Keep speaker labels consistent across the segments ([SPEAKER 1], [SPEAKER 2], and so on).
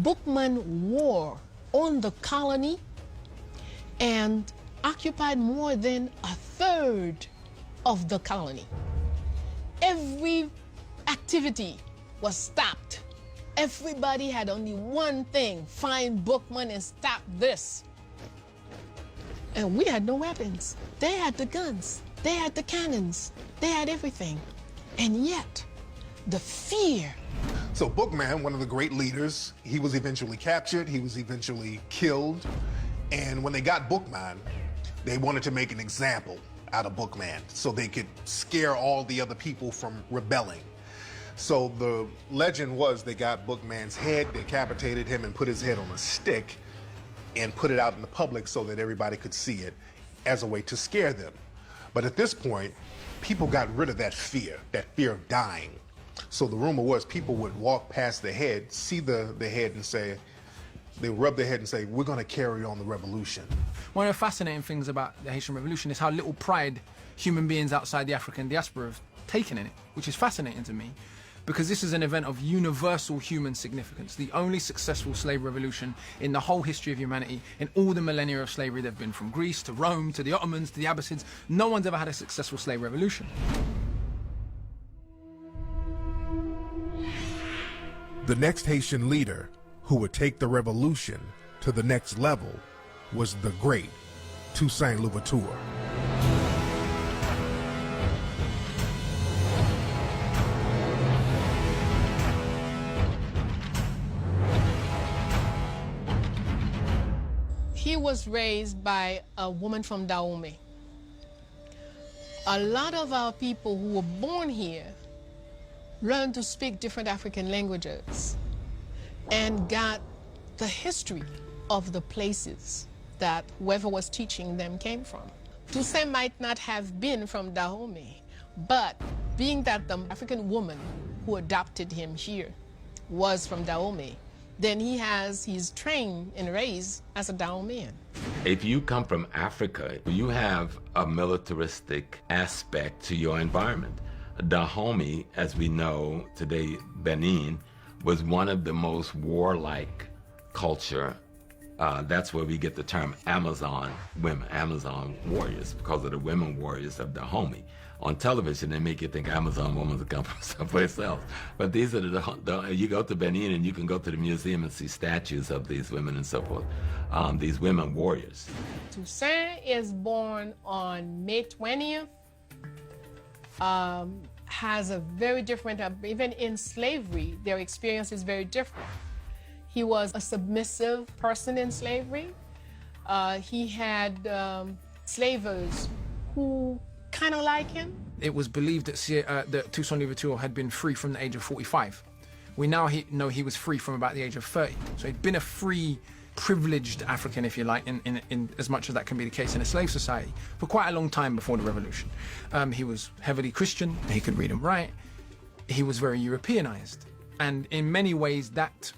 [SPEAKER 1] Bookman war on the colony and occupied more than a third of the colony. Every activity was stopped. Everybody had only one thing: find Bookman and stop this. And we had no weapons. They had the guns, they had the cannons, they had everything. And yet, the fear.
[SPEAKER 2] So Bookman, one of the great leaders, he was eventually captured, he was eventually killed. And when they got Bookman, they wanted to make an example out of Bookman so they could scare all the other people from rebelling. So the legend was they got Bookman's head, decapitated him, and put his head on a stick and put it out in the public so that everybody could see it as a way to scare them. But at this point, people got rid of that fear of dying. So the rumor was people would walk past the head, see the head and say, they rub their head and say, we're going to carry on the revolution.
[SPEAKER 3] One of the fascinating things about the Haitian Revolution is how little pride human beings outside the African diaspora have taken in it, which is fascinating to me, because this is an event of universal human significance, the only successful slave revolution in the whole history of humanity. In all the millennia of slavery, they've been from Greece to Rome to the Ottomans to the Abbasids. No one's ever had a successful slave revolution.
[SPEAKER 4] The next Haitian leader who would take the revolution to the next level was the great Toussaint Louverture.
[SPEAKER 1] He was raised by a woman from Dahomey. A lot of our people who were born here learned to speak different African languages and got the history of the places that whoever was teaching them came from. Toussaint might not have been from Dahomey, but being that the African woman who adopted him here was from Dahomey, then he's trained and raised as a Dahomean.
[SPEAKER 5] If you come from Africa, you have a militaristic aspect to your environment. Dahomey, as we know today, Benin, was one of the most warlike culture. That's where we get the term Amazon women, Amazon warriors, because of the women warriors of Dahomey. On television, they make you think Amazon women come from someplace else. But these are you go to Benin and you can go to the museum and see statues of these women and so forth, these women warriors.
[SPEAKER 1] Toussaint is born on May 20th, has a very different, even in slavery, their experience is very different. He was a submissive person in slavery. He had slavers who kind of like him.
[SPEAKER 3] It was believed that Toussaint Louverture had been free from the age of 45. We now know he was free from about the age of 30. So he'd been a free, privileged African, if you like, in as much as that can be the case in a slave society, for quite a long time before the revolution. He was heavily Christian, he could read and write, he was very Europeanized, and in many ways that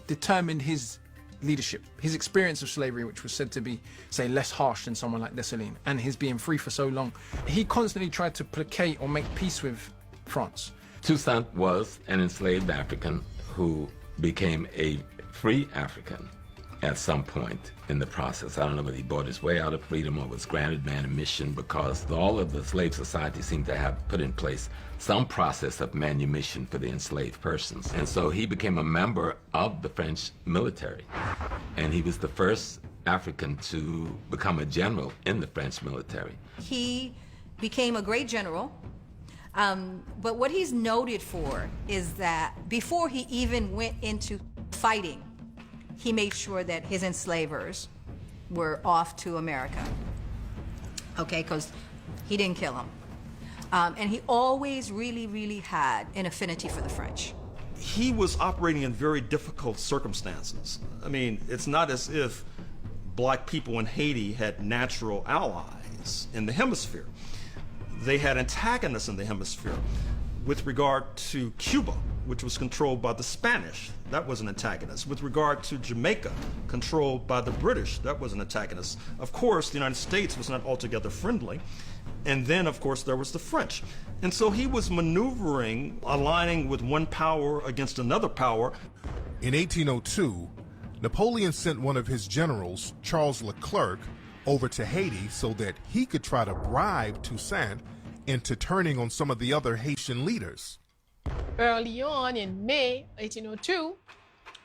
[SPEAKER 3] determined his leadership, his experience of slavery, which was said to be, say, less harsh than someone like Dessalines, and his being free for so long. He constantly tried to placate or make peace with France.
[SPEAKER 5] Toussaint was an enslaved African who became a free African at some point in the process. I don't know whether he bought his way out of freedom or was granted manumission, because all of the slave societies seem to have put in place some process of manumission for the enslaved persons. And so he became a member of the French military. And he was the first African to become a general in the French military.
[SPEAKER 6] He became a great general. But what he's noted for is that before he even went into fighting, he made sure that his enslavers were off to America, okay, because he didn't kill them. And he always really had an affinity for the French.
[SPEAKER 7] He was operating in very difficult circumstances. I mean, it's not as if black people in Haiti had natural allies in the hemisphere. They had antagonists in the hemisphere. With regard to Cuba, which was controlled by the Spanish, that was an antagonist. With regard to Jamaica, controlled by the British, that was an antagonist. Of course, the United States was not altogether friendly. And then, of course, there was the French. And so he was maneuvering, aligning with one power against another power.
[SPEAKER 4] In 1802, Napoleon sent one of his generals, Charles Leclerc, over to Haiti so that he could try to bribe Toussaint into turning on some of the other Haitian leaders.
[SPEAKER 1] Early on in May 1802,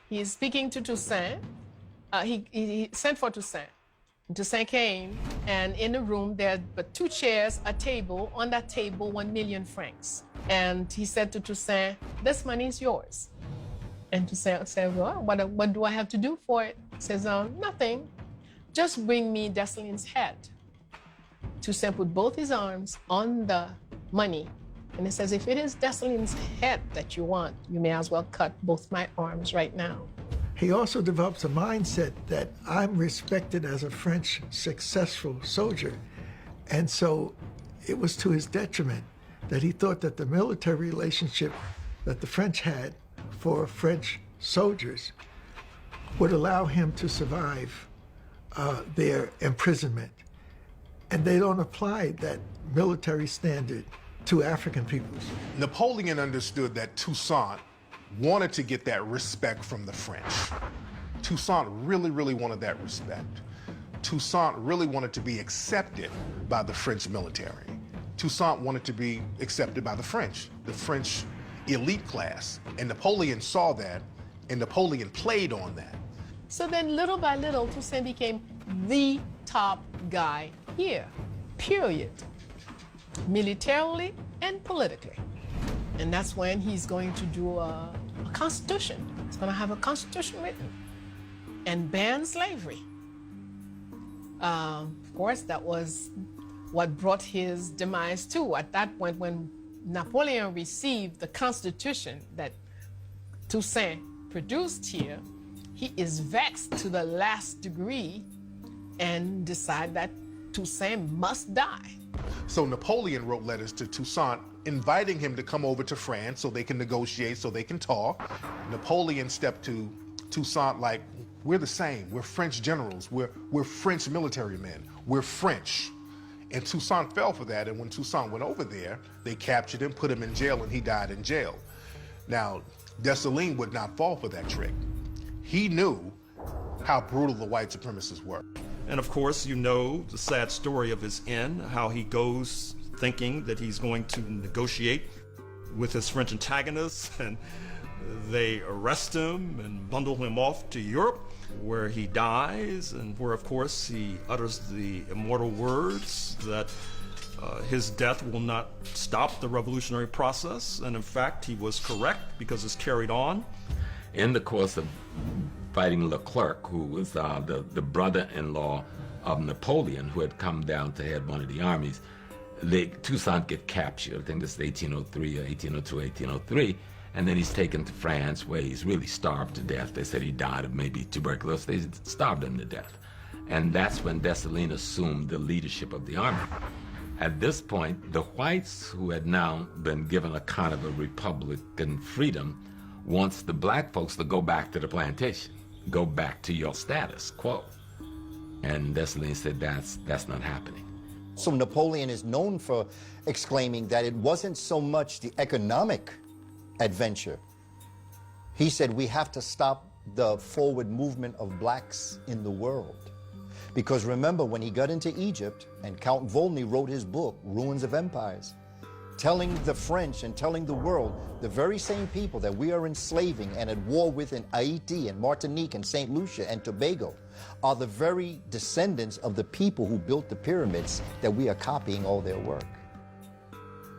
[SPEAKER 1] he is speaking to Toussaint. He sent for Toussaint. Toussaint came, and in the room there are but 2 chairs, a table. On that table, 1 million francs. And he said to Toussaint, "This money is yours." And Toussaint said, "Well, what do I have to do for it?" He says, "Nothing. Just bring me Dessalines' head." Toussaint put both his arms on the money. And he says, "If it is Dessalines' head that you want, you may as well cut both my arms right now."
[SPEAKER 8] He also develops a mindset that I'm respected as a French successful soldier. And so it was to his detriment that he thought that the military relationship that the French had for French soldiers would allow him to survive their imprisonment. And they don't apply that military standard to African peoples.
[SPEAKER 2] Napoleon understood that Toussaint wanted to get that respect from the French. Toussaint really, really wanted that respect. Toussaint really wanted to be accepted by the French military. Toussaint wanted to be accepted by the French elite class. And Napoleon saw that, and Napoleon played on that.
[SPEAKER 1] So then little by little, Toussaint became the top guy here, period. Militarily and politically. And that's when he's going to do a constitution. He's going to have a constitution written and ban slavery. Of course, that was what brought his demise too. At that point, when Napoleon received the constitution that Toussaint produced here, he is vexed to the last degree and decide that Toussaint must die.
[SPEAKER 2] So Napoleon wrote letters to Toussaint inviting him to come over to France so they can negotiate, so they can talk. Napoleon stepped to Toussaint like, "We're the same. We're French generals. We're French military men. We're French." And Toussaint fell for that, and when Toussaint went over there, they captured him, put him in jail, and he died in jail. Now, Dessalines would not fall for that trick. He knew how brutal the white supremacists were.
[SPEAKER 7] And of course, you know the sad story of his end, how he goes thinking that he's going to negotiate with his French antagonists, and they arrest him and bundle him off to Europe, where he dies, and where, of course, he utters the immortal words that his death will not stop the revolutionary process. And in fact, he was correct, because it's carried on.
[SPEAKER 5] In the course of fighting Leclerc, who was the brother-in-law of Napoleon, who had come down to head one of the armies, Toussaint get captured. I think this is 1803 or 1802, 1803. And then he's taken to France, where he's really starved to death. They said he died of maybe tuberculosis. They starved him to death. And that's when Dessalines assumed the leadership of the army. At this point, the whites, who had now been given a kind of a republican freedom, wants the black folks to go back to the plantation, go back to your status quo. And Dessalines said that's not happening.
[SPEAKER 9] So Napoleon is known for exclaiming that it wasn't so much the economic adventure. He said we have to stop the forward movement of blacks in the world. Because remember, when he got into Egypt, and Count Volney wrote his book, Ruins of Empires, telling the French and telling the world, the very same people that we are enslaving and at war with in Haiti and Martinique and St. Lucia and Tobago are the very descendants of the people who built the pyramids that we are copying all their work.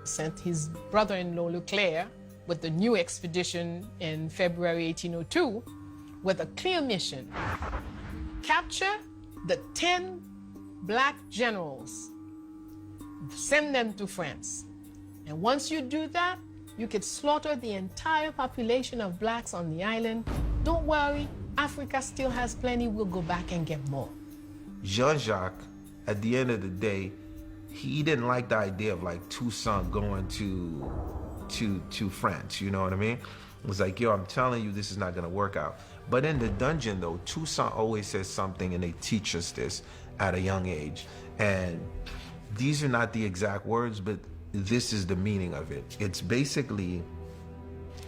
[SPEAKER 1] Sent his brother-in-law Leclerc with the new expedition in February 1802 with a clear mission: capture the 10 black generals, send them to France. And once you do that, you could slaughter the entire population of blacks on the island. Don't worry, Africa still has plenty. We'll go back and get more.
[SPEAKER 10] Jean-Jacques, at the end of the day, he didn't like the idea of like Toussaint going to France, you know what I mean? It was like, yo, I'm telling you, this is not gonna work out. But in the dungeon though, Toussaint always says something, and they teach us this at a young age. And these are not the exact words, but this is the meaning of it. It's basically,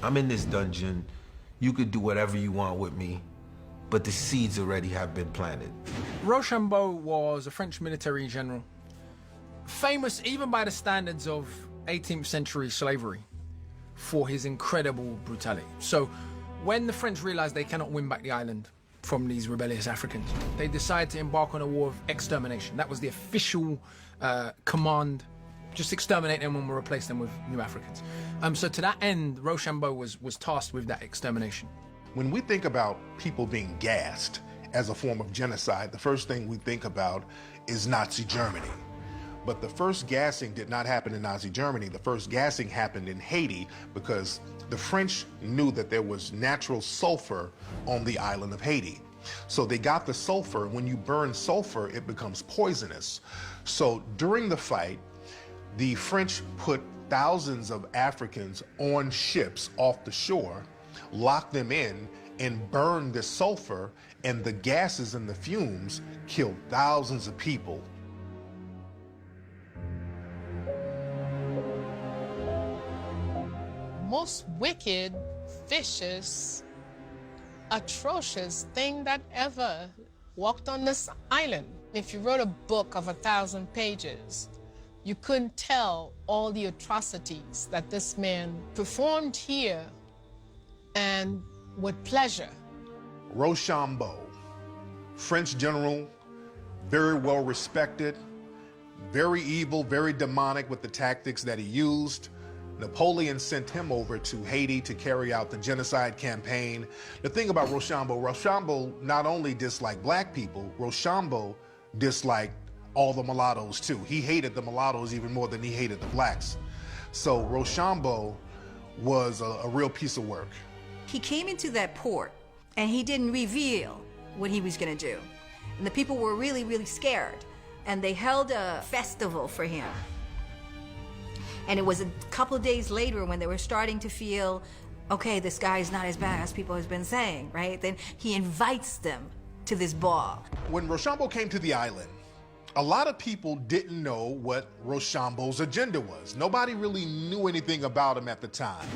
[SPEAKER 10] I'm in this dungeon, you could do whatever you want with me, but the seeds already have been planted.
[SPEAKER 3] Rochambeau was a French military general, famous even by the standards of 18th century slavery for his incredible brutality. So when the French realized they cannot win back the island from these rebellious Africans, they decided to embark on a war of extermination. That was the official command. Just exterminate them and we'll replace them with new Africans. So to that end, Rochambeau was tasked with that extermination.
[SPEAKER 2] When we think about people being gassed as a form of genocide, the first thing we think about is Nazi Germany. But the first gassing did not happen in Nazi Germany. The first gassing happened in Haiti because the French knew that there was natural sulfur on the island of Haiti. So they got the sulfur. When you burn sulfur, it becomes poisonous. So during the fight, the French put thousands of Africans on ships off the shore, locked them in, and burned the sulfur, and the gases and the fumes killed thousands of people.
[SPEAKER 1] Most wicked, vicious, atrocious thing that ever walked on this island. If you wrote a book of 1,000 pages, you couldn't tell all the atrocities that this man performed here, and with pleasure.
[SPEAKER 2] Rochambeau, French general, very well respected, very evil, very demonic with the tactics that he used. Napoleon sent him over to Haiti to carry out the genocide campaign. The thing about Rochambeau not only disliked black people, Rochambeau disliked all the mulattoes too. He hated the mulattoes even more than he hated the blacks. So Rochambeau was a real piece of work.
[SPEAKER 6] He came into that port and he didn't reveal what he was gonna do. And the people were really, really scared. And they held a festival for him. And it was a couple of days later when they were starting to feel, okay, this guy is not as bad as people have been saying, right? Then he invites them to this ball.
[SPEAKER 2] When Rochambeau came to the island, a lot of people didn't know what Rochambeau's agenda was. Nobody really knew anything about him at the time.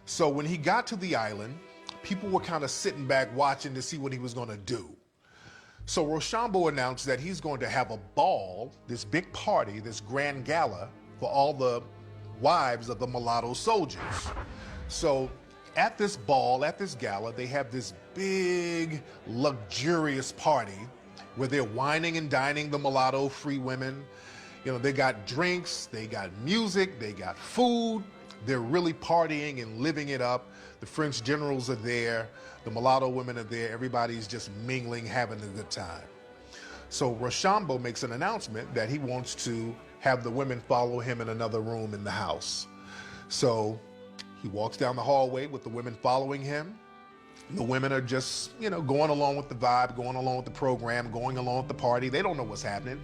[SPEAKER 2] So when he got to the island, people were kind of sitting back watching to see what he was going to do. So Rochambeau announced that he's going to have a ball, this big party, this grand gala, for all the wives of the mulatto soldiers. So at this ball, at this gala, they have this big, luxurious party where they're wining and dining the mulatto free women. You know, they got drinks, they got music, they got food. They're really partying and living it up. The French generals are there, the mulatto women are there, everybody's just mingling, having a good time. So Rochambeau makes an announcement that he wants to have the women follow him in another room in the house. So he walks down the hallway with the women following him. The women are just, you know, going along with the vibe, going along with the program, going along with the party. They don't know what's happening.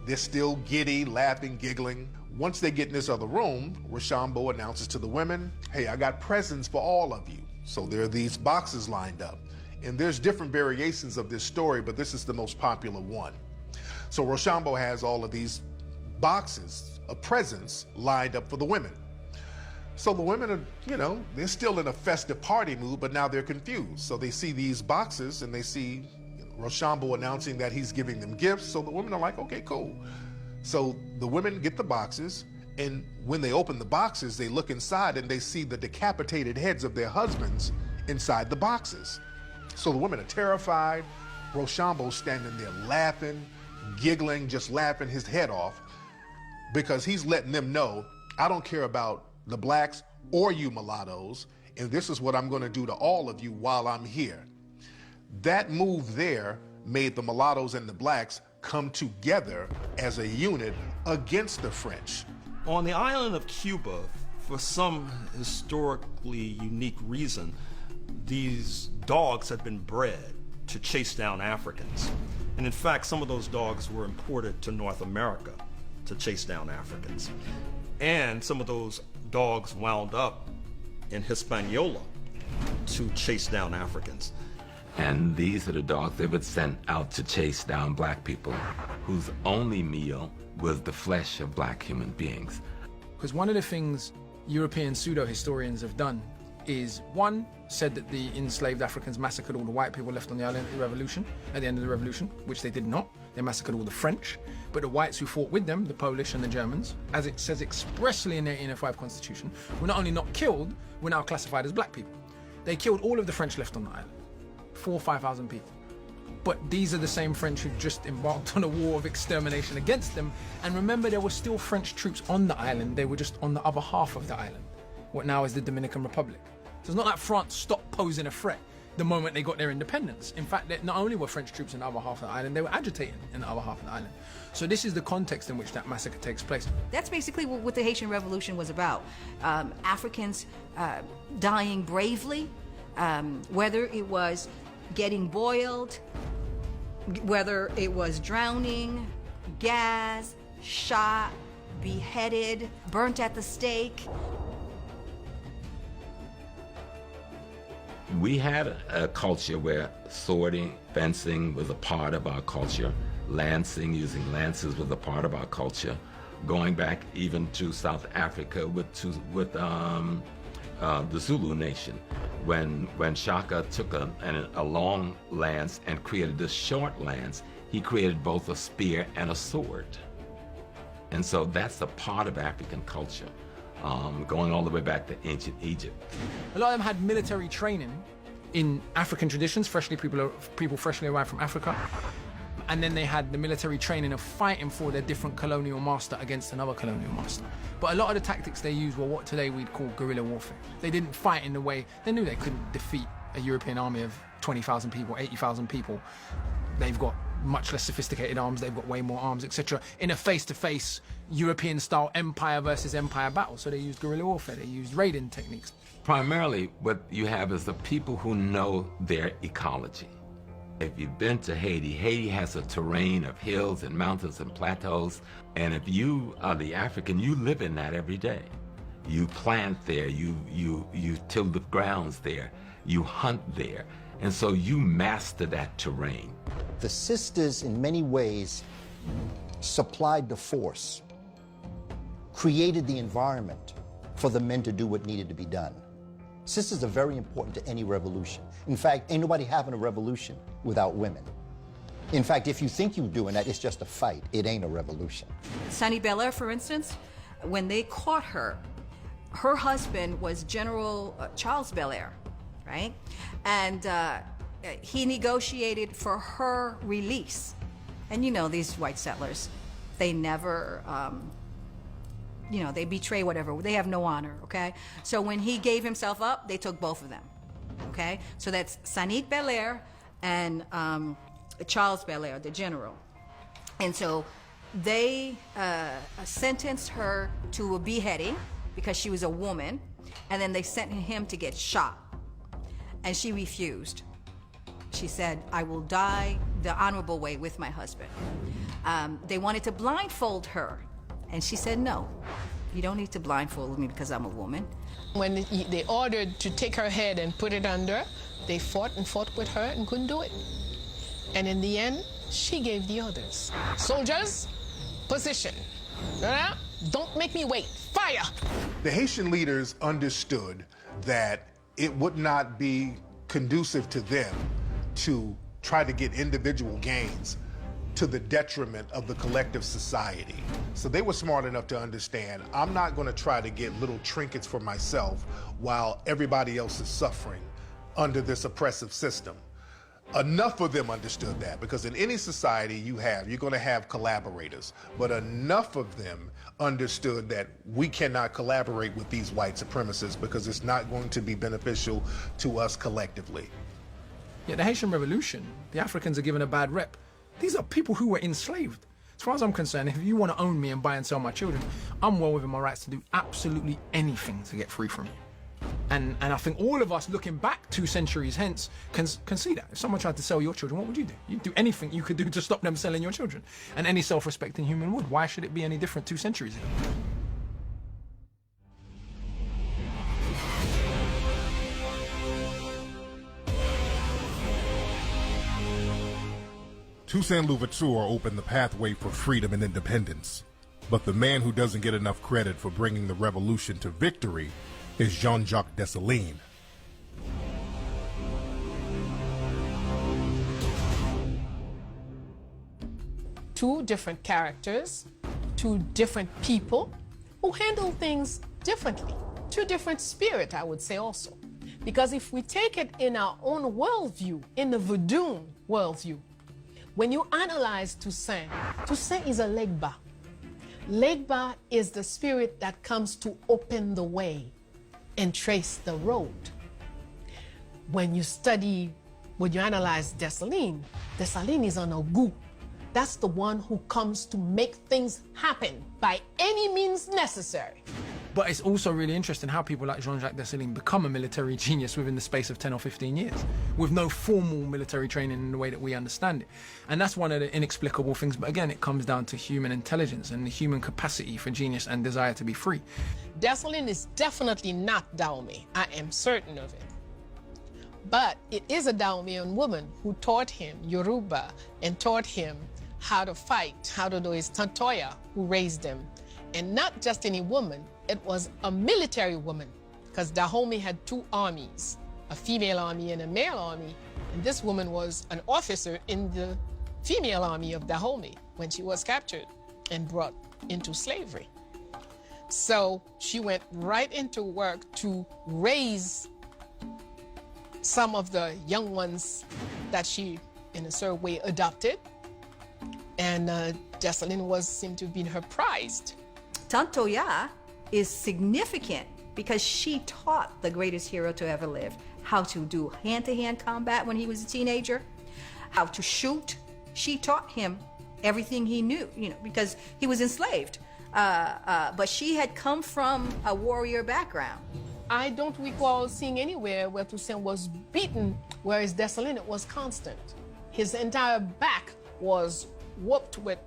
[SPEAKER 2] They're still giddy, laughing, giggling. Once they get in this other room, Rochambeau announces to the women, hey, I got presents for all of you. So there are these boxes lined up. And there's different variations of this story, but this is the most popular one. So Rochambeau has all of these boxes of presents lined up for the women. So the women are, you know, they're still in a festive party mood, but now they're confused. So they see these boxes and they see Rochambeau announcing that he's giving them gifts. So the women are like, okay, cool. So the women get the boxes, and when they open the boxes, they look inside and they see the decapitated heads of their husbands inside the boxes. So the women are terrified. Rochambeau's standing there laughing, giggling, just laughing his head off, because he's letting them know, I don't care about the blacks or you mulattoes, and this is what I'm going to do to all of you while I'm here. That move there made the mulattoes and the blacks come together as a unit against the French.
[SPEAKER 7] On the island of Cuba, for some historically unique reason, these dogs had been bred to chase down Africans. And in fact, some of those dogs were imported to North America to chase down Africans. And some of those dogs wound up in Hispaniola to chase down Africans.
[SPEAKER 5] And these are the dogs they would send out to chase down black people whose only meal was the flesh of black human beings.
[SPEAKER 3] Because one of the things European pseudo-historians have done is, one, said that the enslaved Africans massacred all the white people left on the island at the end of the revolution, which they did not. They massacred all the French, but the whites who fought with them, the Polish and the Germans, as it says expressly in the 1805 Constitution, were not only not killed, were now classified as black people. They killed all of the French left on the island, 4,000 or 5,000 people. But these are the same French who just embarked on a war of extermination against them. And remember, there were still French troops on the island. They were just on the other half of the island, what now is the Dominican Republic. So it's not like France stopped posing a threat the moment they got their independence. In fact, not only were French troops in the other half of the island, they were agitating in the other half of the island. So this is the context in which that massacre takes place.
[SPEAKER 6] That's basically what the Haitian Revolution was about. Africans dying bravely, whether it was getting boiled, whether it was drowning, gassed, shot, beheaded, burnt at the stake.
[SPEAKER 5] We had a culture where swording, fencing was a part of our culture. Lancing, using lances was a part of our culture. Going back even to South Africa with the Zulu nation. When Shaka took a long lance and created this short lance, he created both a spear and a sword. And so that's a part of African culture. Going all the way back to ancient Egypt.
[SPEAKER 3] A lot of them had military training in African traditions, people freshly arrived from Africa. And then they had the military training of fighting for their different colonial master against another colonial master. But a lot of the tactics they used were what today we'd call guerrilla warfare. They didn't fight in the way, they knew they couldn't defeat a European army of 20,000 people, 80,000 people. They've got much less sophisticated arms, they've got way more arms, etc. in a face-to-face European-style empire versus empire battle. So they used guerrilla warfare, they used raiding techniques.
[SPEAKER 5] Primarily, what you have is the people who know their ecology. If you've been to Haiti, Haiti has a terrain of hills and mountains and plateaus. And if you are the African, you live in that every day. You plant there, you till the grounds there, you hunt there. And so you master that terrain.
[SPEAKER 9] The sisters, in many ways, supplied the force, created the environment for the men to do what needed to be done. Sisters are very important to any revolution. In fact, ain't nobody having a revolution without women. In fact, if you think you're doing that, it's just a fight. It ain't a revolution.
[SPEAKER 6] Sonny Belair, for instance, when they caught her, her husband was General Charles Belair, right? And he negotiated for her release. And you know, these white settlers, they never, they betray whatever. They have no honor, okay? So when he gave himself up, they took both of them, okay? So that's Sanique Belair and Charles Belair, the general. And so they sentenced her to a beheading because she was a woman, and then they sent him to get shot. And she refused. She said, I will die the honorable way with my husband. They wanted to blindfold her. And she said, no, you don't need to blindfold me because I'm a woman.
[SPEAKER 1] When they ordered to take her head and put it under, they fought with her and couldn't do it. And in the end, she gave the orders. Soldiers, position. Don't make me wait. Fire!
[SPEAKER 2] The Haitian leaders understood that it would not be conducive to them to try to get individual gains to the detriment of the collective society. So they were smart enough to understand, I'm not going to try to get little trinkets for myself while everybody else is suffering under this oppressive system. Enough of them understood that, because in any society you're going to have collaborators, but enough of them understood that we cannot collaborate with these white supremacists because it's not going to be beneficial to us collectively.
[SPEAKER 3] Yeah, the Haitian Revolution, the Africans are given a bad rep. These are people who were enslaved. As far as I'm concerned, if you want to own me and buy and sell my children, I'm well within my rights to do absolutely anything to get free from you. And I think all of us looking back 2 centuries hence can see that. If someone tried to sell your children, what would you do? You'd do anything you could do to stop them selling your children. And any self-respecting human would. Why should it be any different 2 centuries ago?
[SPEAKER 4] Toussaint Louverture opened the pathway for freedom and independence. But the man who doesn't get enough credit for bringing the revolution to victory is Jean-Jacques Dessalines.
[SPEAKER 1] two different characters, two different people who handle things differently, two different spirit, I would say also. Because if we take it in our own worldview, in the Vodun worldview, when you analyze Toussaint, Toussaint is a Legba. Legba is the spirit that comes to open the way and trace the road. When you analyze Dessalines, Dessalines is an Ogu. That's the one who comes to make things happen by any means necessary.
[SPEAKER 3] But it's also really interesting how people like Jean-Jacques Dessalines become a military genius within the space of 10 or 15 years, with no formal military training in the way that we understand it. And that's one of the inexplicable things. But again, it comes down to human intelligence and the human capacity for genius and desire to be free.
[SPEAKER 1] Dessalines is definitely not Dahomey. I am certain of it. But it is a Dahomean woman who taught him Yoruba and taught him how to fight, how to do his Tantoya, who raised him. And not just any woman, it was a military woman, because Dahomey had two armies, a female army and a male army. And this woman was an officer in the female army of Dahomey when she was captured and brought into slavery. So she went right into work to raise some of the young ones that she, in a certain way, adopted. And Dessalines seemed to have been her prized.
[SPEAKER 6] Tantoya is significant because she taught the greatest hero to ever live how to do hand-to-hand combat when he was a teenager, how to shoot. She taught him everything he knew, because he was enslaved. But she had come from a warrior background.
[SPEAKER 1] I don't recall seeing anywhere where Toussaint was beaten, whereas Dessalines was constant. His entire back was whooped with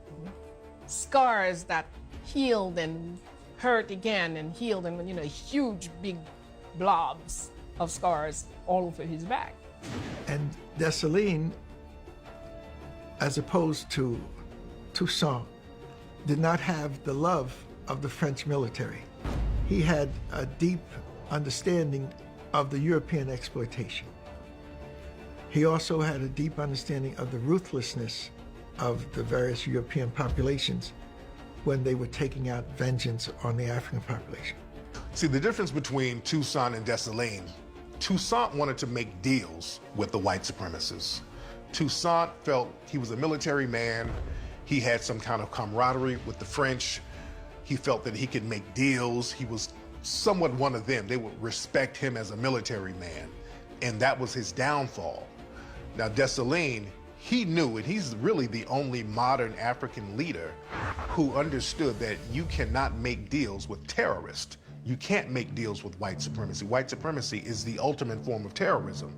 [SPEAKER 1] scars that healed and hurt again and healed, and huge big blobs of scars all over his back.
[SPEAKER 8] And Dessalines, as opposed to Toussaint, did not have the love of the French military. He had a deep understanding of the European exploitation. He also had a deep understanding of the ruthlessness of the various European populations when they were taking out vengeance on the African population.
[SPEAKER 2] See, the difference between Toussaint and Dessalines, Toussaint wanted to make deals with the white supremacists. Toussaint felt he was a military man. He had some kind of camaraderie with the French. He felt that he could make deals. He was somewhat one of them. They would respect him as a military man. And that was his downfall. Now, Dessalines, he knew, and he's really the only modern African leader who understood that you cannot make deals with terrorists. You can't make deals with white supremacy. White supremacy is the ultimate form of terrorism.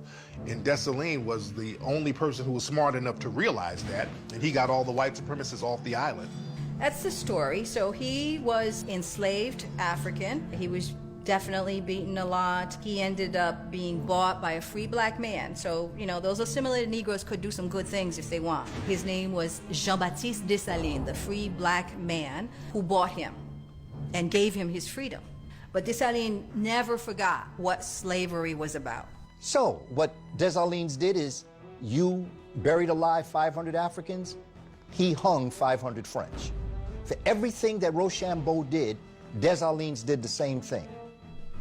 [SPEAKER 2] And Dessalines was the only person who was smart enough to realize that, and he got all the white supremacists off the island.
[SPEAKER 6] That's the story. So he was enslaved African. He was definitely beaten a lot. He ended up being bought by a free black man. So, those assimilated Negroes could do some good things if they want. His name was Jean-Baptiste Dessalines, the free black man who bought him and gave him his freedom. But Dessalines never forgot what slavery was about.
[SPEAKER 9] So what Dessalines did is, you buried alive 500 Africans, he hung 500 French. For everything that Rochambeau did, Dessalines did the same thing.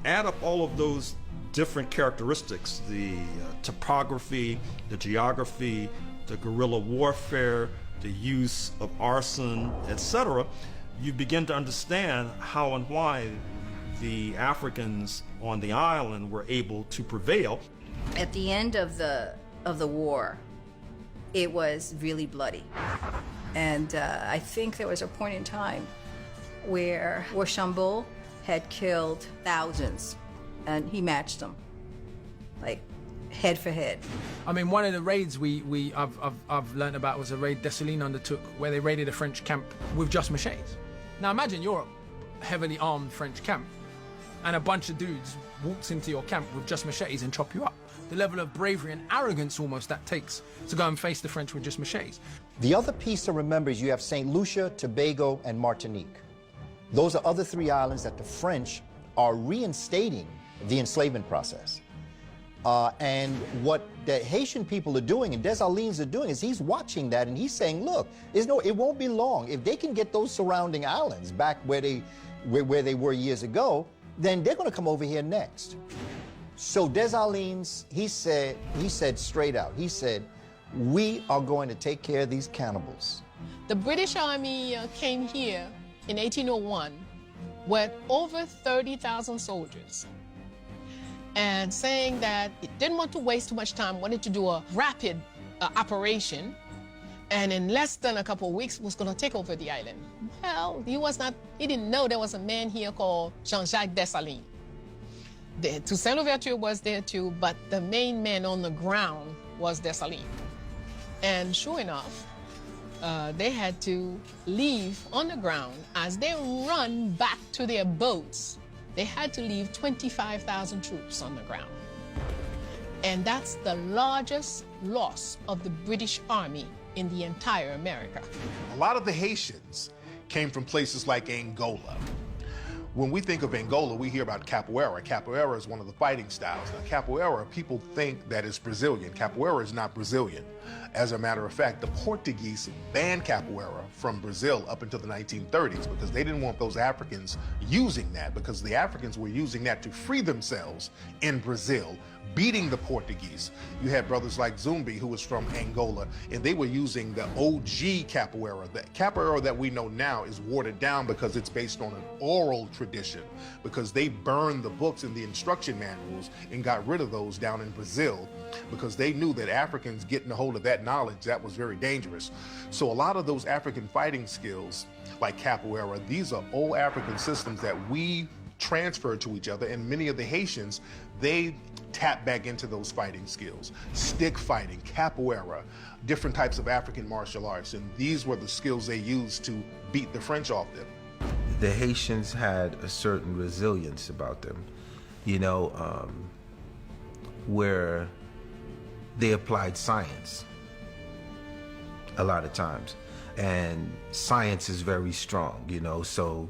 [SPEAKER 7] Add up all of those different characteristics, the topography, the geography, the guerrilla warfare, the use of arson, etc., you begin to understand how and why the Africans on the island were able to prevail.
[SPEAKER 6] At the end of the war, it was really bloody. And I think there was a point in time where Rochambeau had killed thousands, and he matched them, like head for head.
[SPEAKER 3] I mean, one of the raids I've learned about was a raid Dessalines undertook where they raided a French camp with just machetes. Now imagine you're a heavily armed French camp, and a bunch of dudes walks into your camp with just machetes and chop you up. The level of bravery and arrogance almost that takes to go and face the French with just machetes.
[SPEAKER 9] The other piece to remember is you have St. Lucia, Tobago, and Martinique. Those are other three islands that the French are reinstating the enslavement process. And what the Haitian people are doing and Dessalines are doing is he's watching that and he's saying, look, it won't be long. If they can get those surrounding islands back where they were years ago, then they're going to come over here next. So Dessalines, he said straight out, he said, we are going to take care of these cannibals.
[SPEAKER 1] The British Army came here in 1801 with over 30,000 soldiers, and saying that it didn't want to waste too much time, wanted to do a rapid operation, and in less than a couple of weeks was going to take over the island. Well, he didn't know there was a man here called Jean-Jacques Dessalines. Toussaint Louverture was there too, but the main man on the ground was Dessalines. And sure enough, they had to leave on the ground. As they run back to their boats, they had to leave 25,000 troops on the ground. And that's the largest loss of the British Army in the entire America.
[SPEAKER 2] A lot of the Haitians came from places like Angola. When we think of Angola, we hear about capoeira. Capoeira is one of the fighting styles. Now, capoeira, people think that it's Brazilian. Capoeira is not Brazilian. As a matter of fact, the Portuguese banned capoeira from Brazil up until the 1930s because they didn't want those Africans using that, because the Africans were using that to free themselves in Brazil, beating the Portuguese. You had brothers like Zumbi, who was from Angola, and they were using the OG capoeira. The capoeira that we know now is watered down because it's based on an oral tradition, because they burned the books and the instruction manuals and got rid of those down in Brazil because they knew that Africans getting a hold of that knowledge, that was very dangerous. So a lot of those African fighting skills, like capoeira, these are old African systems that we transfer to each other, and many of the Haitians, they tap back into those fighting skills. Stick fighting, capoeira, different types of African martial arts, and these were the skills they used to beat the French off them.
[SPEAKER 10] The Haitians had a certain resilience about them, you know, where they applied science a lot of times, and science is very strong, you know, so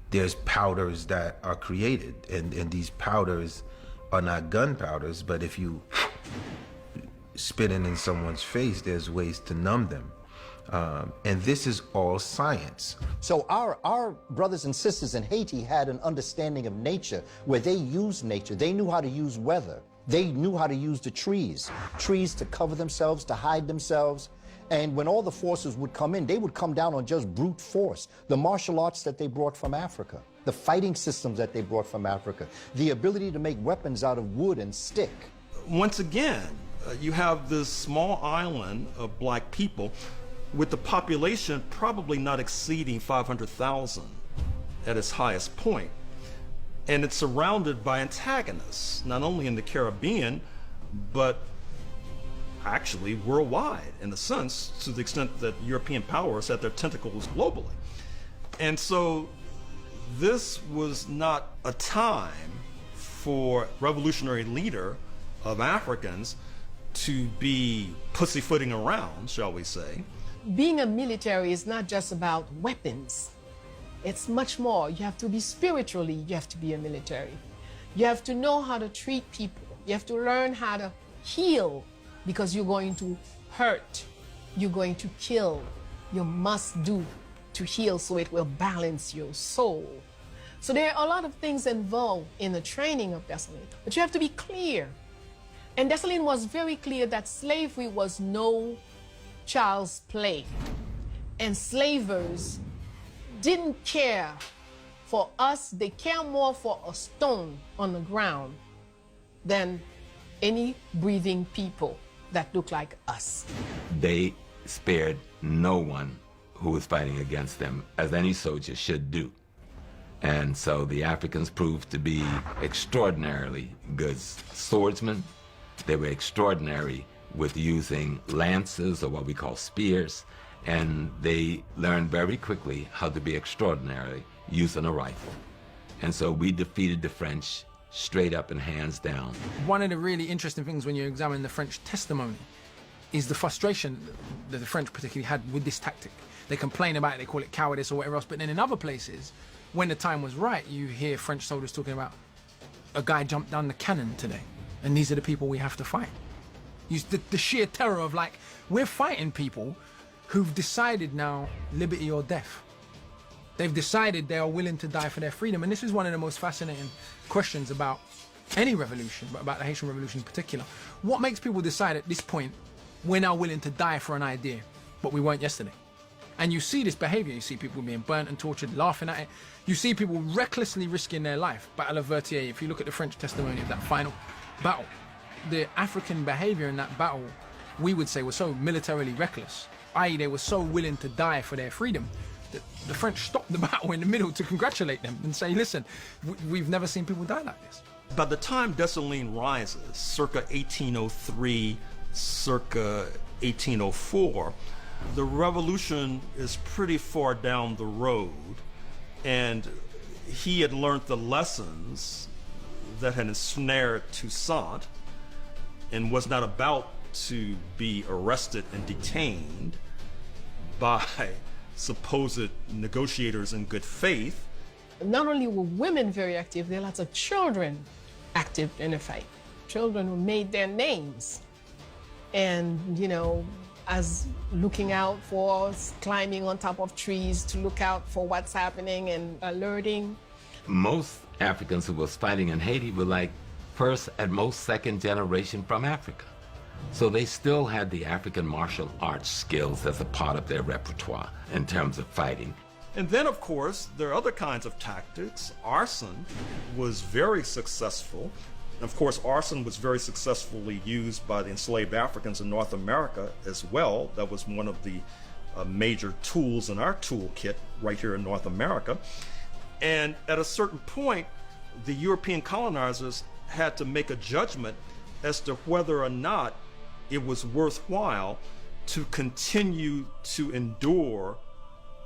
[SPEAKER 10] there's powders that are created, and these powders are not gunpowders, but if you spit it in someone's face, there's ways to numb them. And this is all science.
[SPEAKER 9] So our brothers and sisters in Haiti had an understanding of nature where they used nature. They knew how to use weather. They knew how to use the trees to cover themselves, to hide themselves. And when all the forces would come in, they would come down on just brute force. The martial arts that they brought from Africa, the fighting systems that they brought from Africa, the ability to make weapons out of wood and stick.
[SPEAKER 7] Once again, you have this small island of black people with the population probably not exceeding 500,000 at its highest point. And it's surrounded by antagonists, not only in the Caribbean, but actually worldwide, in a sense, to the extent that European powers had their tentacles globally. And so this was not a time for revolutionary leader of Africans to be pussyfooting around, shall we say.
[SPEAKER 1] Being a military is not just about weapons. It's much more. You have to be spiritually, you have to be a military. You have to know how to treat people. You have to learn how to heal, because you're going to hurt, you're going to kill. You must do to heal so it will balance your soul. So there are a lot of things involved in the training of Dessalines, but you have to be clear. And Dessalines was very clear that slavery was no child's play. Enslavers didn't care for us, they care more for a stone on the ground than any breathing people that look like us.
[SPEAKER 5] They spared no one who was fighting against them, as any soldier should do. And so the Africans proved to be extraordinarily good swordsmen. They were extraordinary with using lances, or what we call spears, and they learned very quickly how to be extraordinary using a rifle. And so we defeated the French straight up and hands down.
[SPEAKER 3] One of the really interesting things when you examine the French testimony is the frustration that the French particularly had with this tactic. They complain about it, they call it cowardice or whatever else, but then in other places, when the time was right, you hear French soldiers talking about a guy jumped down the cannon today. And these are the people we have to fight. The sheer terror of, like, we're fighting people who've decided now liberty or death. They've decided they are willing to die for their freedom. And this is one of the most fascinating questions about any revolution, but about the Haitian Revolution in particular. What makes people decide at this point, we're now willing to die for an idea, but we weren't yesterday? And you see this behavior. You see people being burnt and tortured, laughing at it. You see people recklessly risking their life. Battle of Vertier, if you look at the French testimony of that final battle, the African behavior in that battle, we would say, was so militarily reckless, i.e. they were so willing to die for their freedom, that the French stopped the battle in the middle to congratulate them and say, listen, we've never seen people die like this.
[SPEAKER 7] By the time Dessalines rises, circa 1803, circa 1804, the revolution is pretty far down the road, and he had learned the lessons that had ensnared Toussaint and was not about to be arrested and detained by supposed negotiators in good faith.
[SPEAKER 1] Not only were women very active, there are lots of children active in the fight. Children who made their names. And, you know, as looking out for, climbing on top of trees to look out for what's happening and alerting.
[SPEAKER 5] Most Africans who was fighting in Haiti were like first, at most second generation from Africa. So they still had the African martial arts skills as a part of their repertoire in terms of fighting.
[SPEAKER 7] And then, of course, there are other kinds of tactics. Arson was very successful. Of course, arson was very successfully used by the enslaved Africans in North America as well. That was one of the major tools in our toolkit right here in North America. And at a certain point, the European colonizers had to make a judgment as to whether or not it was worthwhile to continue to endure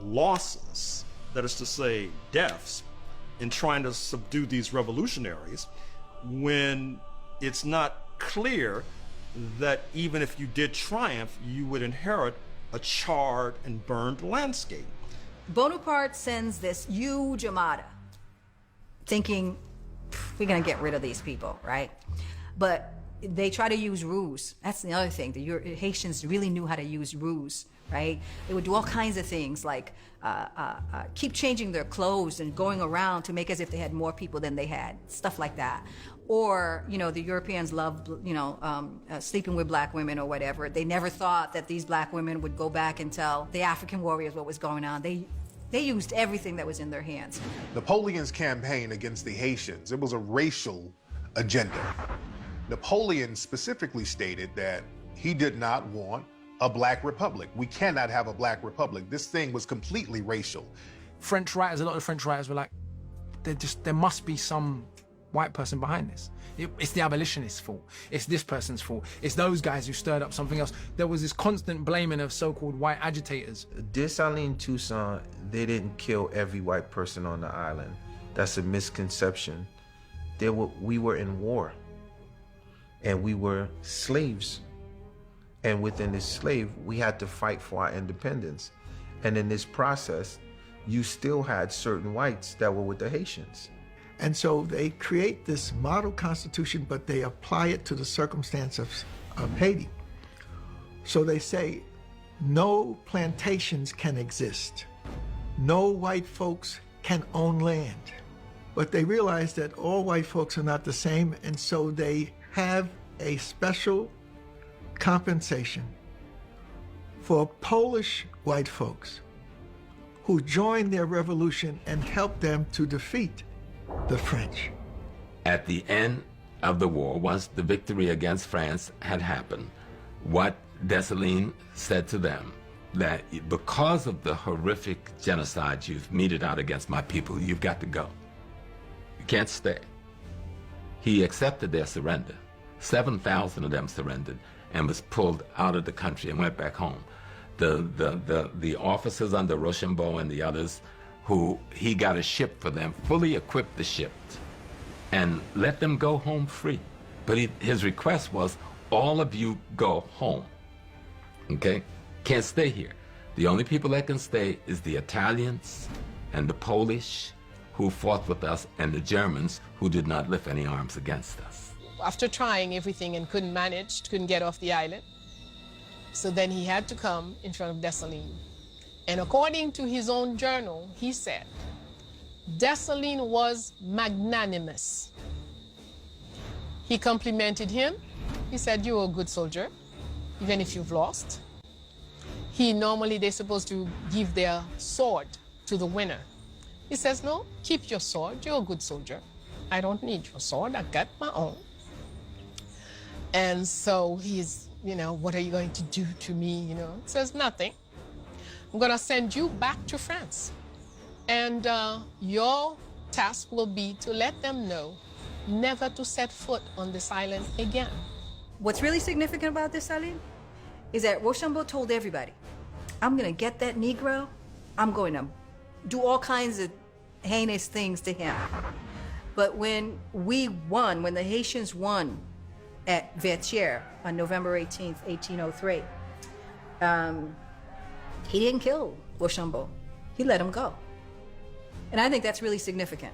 [SPEAKER 7] losses, that is to say, deaths, in trying to subdue these revolutionaries, when it's not clear that even if you did triumph, you would inherit a charred and burned landscape.
[SPEAKER 6] Bonaparte sends this huge armada, thinking, we're gonna get rid of these people, right? But they try to use ruse. That's the other thing. The Haitians really knew how to use ruse, right? They would do all kinds of things like keep changing their clothes and going around to make as if they had more people than they had, stuff like that. Or, you know, the Europeans loved, you know, sleeping with black women or whatever. They never thought that these black women would go back and tell the African warriors what was going on. They used everything that was in their hands.
[SPEAKER 2] Napoleon's campaign against the Haitians, it was a racial agenda. Napoleon specifically stated that he did not want a black republic. We cannot have a black republic. This thing was completely racial.
[SPEAKER 3] French writers, a lot of French writers were like, there must be some white person behind this. It's the abolitionists' fault. It's this person's fault. It's those guys who stirred up something else. There was this constant blaming of so-called white agitators.
[SPEAKER 10] Dessalines Toussaint, they didn't kill every white person on the island. That's a misconception. We were in war, and we were slaves. And within this slave, we had to fight for our independence. And in this process, you still had certain whites that were with the Haitians.
[SPEAKER 8] And so they create this model constitution, but they apply it to the circumstance of Haiti. So they say, no plantations can exist. No white folks can own land. But they realize that all white folks are not the same, and so they have a special compensation for Polish white folks who joined their revolution and helped them to defeat the French.
[SPEAKER 5] At the end of the war, once the victory against France had happened, what Dessalines said to them, that because of the horrific genocide you've meted out against my people, you've got to go. You can't stay. He accepted their surrender. 7,000 of them surrendered and was pulled out of the country and went back home. The officers under Rochambeau and the others, who he got a ship for them, fully equipped the ship, and let them go home free. But his request was, all of you go home, okay? Can't stay here. The only people that can stay is the Italians and the Polish who fought with us and the Germans who did not lift any arms against us.
[SPEAKER 1] after trying everything and couldn't get off the island. So then he had to come in front of Dessalines. And according to his own journal, he said, Dessalines was magnanimous. He complimented him. He said, you're a good soldier, even if you've lost. They're supposed to give their sword to the winner. He says, no, keep your sword. You're a good soldier. I don't need your sword. I got my own. And so he's, what are you going to do to me? He says, nothing. I'm going to send you back to France. And your task will be to let them know never to set foot on this island again.
[SPEAKER 6] What's really significant about this, Salim, is that Rochambeau told everybody, I'm going to get that Negro. I'm going to do all kinds of heinous things to him. But when the Haitians won at Vertières on November 18th, 1803, he didn't kill Rochambeau. He let him go. And I think that's really significant.